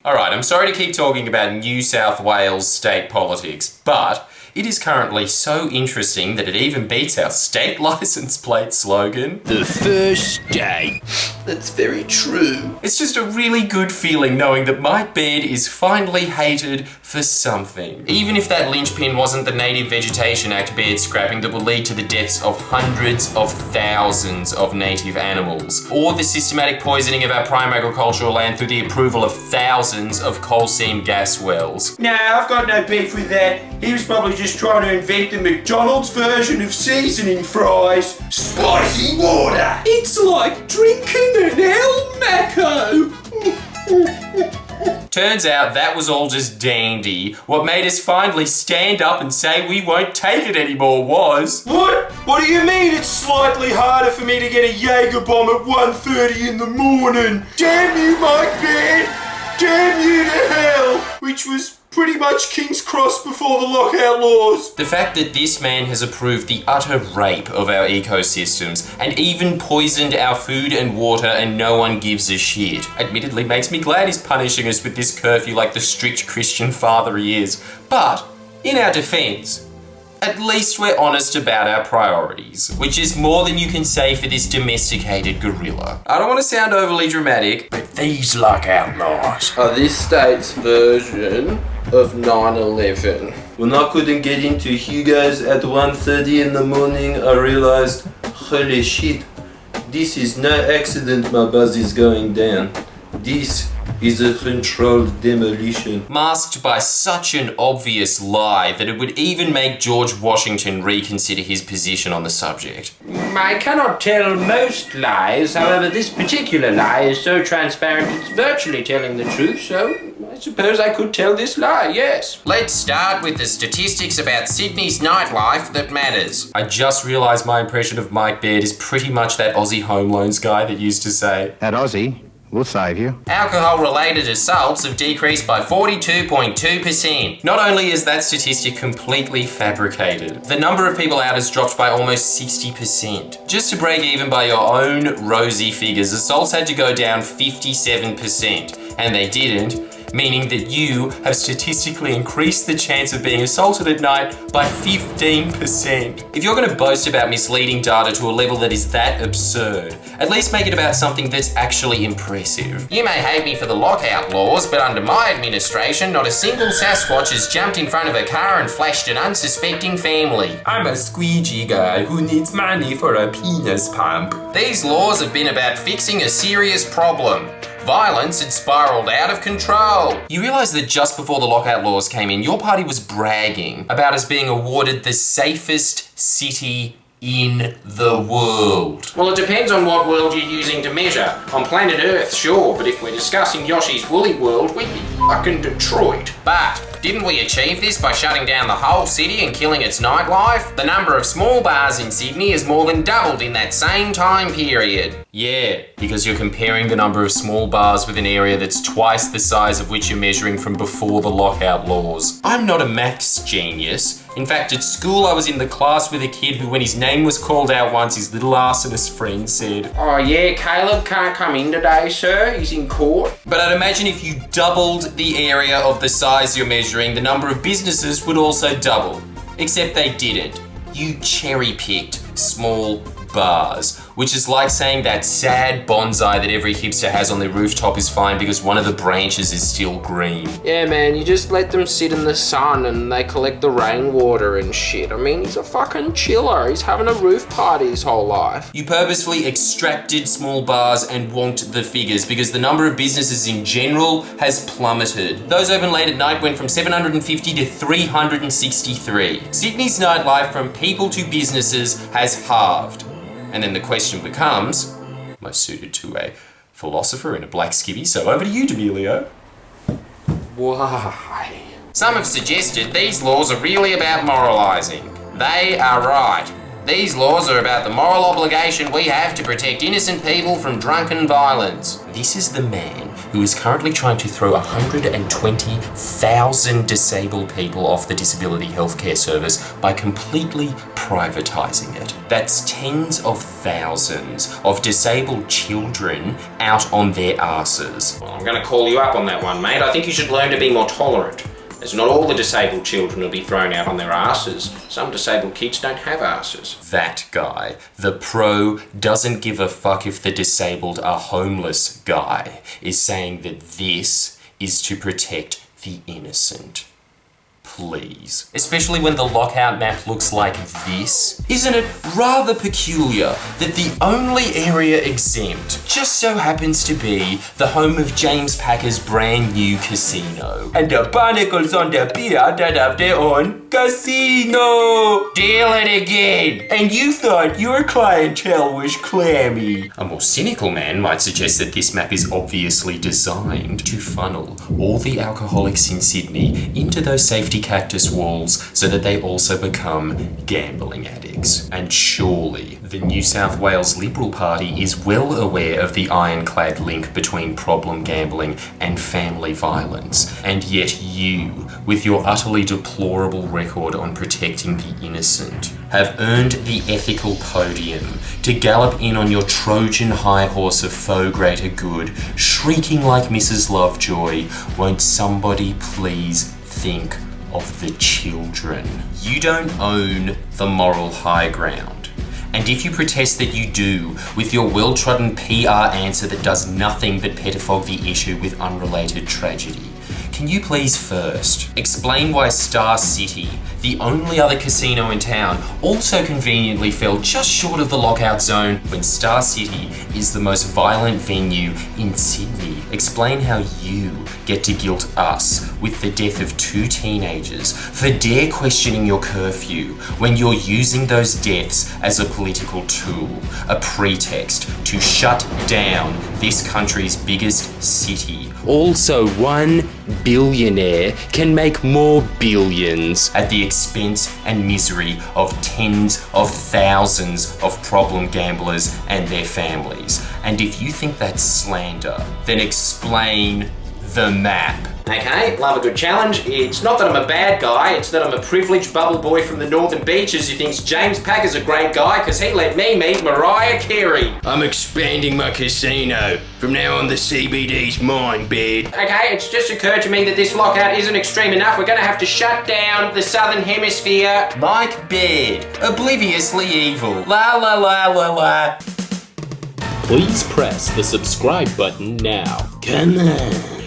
Alright, I'm sorry to keep talking about New South Wales state politics, but it is currently so interesting that it even beats our state license plate slogan. The first state. That's very true. It's just a really good feeling knowing that my bed is finally hated for something. Even if that linchpin wasn't the Native Vegetation Act bed scrapping that will lead to the deaths of hundreds of thousands of native animals, or the systematic poisoning of our prime agricultural land through the approval of thousands of coal seam gas wells. Nah, I've got no beef with that. He was probably just trying to invent the McDonald's version of seasoning fries. Spicy water! It's like drinking an El Maco. Turns out that was all just dandy. What made us finally stand up and say we won't take it anymore was... What? What do you mean it's slightly harder for me to get a Jaeger bomb at 1:30 in the morning? Damn you, Mike Beard! Damn you to hell! Which was pretty much King's Cross before the lockout laws. The fact that this man has approved the utter rape of our ecosystems and even poisoned our food and water and no one gives a shit, admittedly makes me glad he's punishing us with this curfew like the strict Christian father he is. But, in our defense, at least we're honest about our priorities, which is more than you can say for this domesticated gorilla. I don't want to sound overly dramatic, but these lockout laws Are this state's version of 9/11. When I couldn't get into Hugo's at 1:30 in the morning, I realized, holy shit, this is no accident my buzz is going down. This is a controlled demolition. masked by such an obvious lie that it would even make George Washington reconsider his position on the subject. I cannot tell most lies, however this particular lie is so transparent it's virtually telling the truth, so I suppose I could tell this lie, yes. Let's start with the statistics about Sydney's nightlife that matters. I just realised my impression of Mike Baird is pretty much that Aussie home loans guy that used to say, That Aussie will save you. alcohol-related assaults have decreased by 42.2%. Not only is that statistic completely fabricated, the number of people out has dropped by almost 60%. Just to break even by your own rosy figures, assaults had to go down 57%, and they didn't, meaning that you have statistically increased the chance of being assaulted at night by 15%. If you're going to boast about misleading data to a level that is that absurd, at least make it about something that's actually impressive. You may hate me for the lockout laws, but under my administration, not a single Sasquatch has jumped in front of a car and flashed an unsuspecting family. I'm a squeegee guy who needs money for a penis pump. These laws have been about fixing a serious problem. Violence had spiraled out of control. You realise that just before the lockout laws came in, your party was bragging about us being awarded the safest city in the world. Well, it depends on what world you're using to measure. On planet Earth, sure, but if we're discussing Yoshi's Woolly World, we'd be fucking Detroit. But didn't we achieve this by shutting down the whole city and killing its nightlife? The number of small bars in Sydney has more than doubled in that same time period. Yeah, because you're comparing the number of small bars with an area that's twice the size of which you're measuring from before the lockout laws. I'm not a maths genius. In fact, at school I was in the class with a kid who, when his name was called out once, his little arsonist friend said, Oh yeah, Caleb can't come in today, sir. He's in court. but I'd imagine if you doubled the area of the size you're measuring, the number of businesses would also double. Except they didn't. You cherry-picked small bars, which is like saying that sad bonsai that every hipster has on their rooftop is fine because one of the branches is still green. Yeah, man, you just let them sit in the sun and they collect the rainwater and shit. I mean, he's a fucking chiller. He's having a roof party his whole life. You purposefully extracted small bars and wonked the figures because the number of businesses in general has plummeted. Those open late at night went from 750 to 363. Sydney's nightlife from people to businesses has halved. And then the question becomes, most suited to a philosopher in a black skivvy, so over to you, D'Amelio. Why? Some have suggested these laws are really about moralising. They are right. These laws are about the moral obligation we have to protect innocent people from drunken violence. This is the man who is currently trying to throw 120,000 disabled people off the disability healthcare service by completely privatizing it. That's tens of thousands of disabled children out on their asses. Well, I'm going to call you up on that one, mate. I think you should learn to be more tolerant, as not all the disabled children will be thrown out on their asses. Some disabled kids don't have asses. That guy, the pro doesn't give a fuck if the disabled are homeless guy, is saying that this is to protect the innocent. Please. Especially when the lockout map looks like this. Isn't it rather peculiar that the only area exempt just so happens to be the home of James Packer's brand new casino? And the barnacles on the pier that have their own casino! Deal it again! And you thought your clientele was clammy. A more cynical man might suggest that this map is obviously designed to funnel all the alcoholics in Sydney into those safety cactus walls so that they also become gambling addicts. And surely the New South Wales Liberal Party is well aware of the ironclad link between problem gambling and family violence. And yet you, with your utterly deplorable record on protecting the innocent, have earned the ethical podium to gallop in on your Trojan high horse of faux greater good, shrieking like Mrs. Lovejoy, "Won't somebody please think of the children?" You don't own the moral high ground. And if you protest that you do, with your well-trodden PR answer that does nothing but pettifog the issue with unrelated tragedy, can you please first explain why Star City, the only other casino in town, also conveniently fell just short of the lockout zone when Star City is the most violent venue in Sydney? Explain how you get to guilt us with the death of 2 teenagers for dare questioning your curfew when you're using those deaths as a political tool, a pretext to shut down this country's biggest city. Also, one billionaire can make more billions at the expense and misery of tens of thousands of problem gamblers and their families. And if you think that's slander, then explain the map. Okay, love a good challenge. It's not that I'm a bad guy, it's that I'm a privileged bubble boy from the northern beaches who thinks James Packer's a great guy because he let me meet Mariah Carey. I'm expanding my casino. From now on, the CBD's mine, bed. Okay, it's just occurred to me that this lockout isn't extreme enough. We're gonna have to shut down the southern hemisphere. Mike Baird, obliviously evil. La la la la la. Please press the subscribe button now. Come on.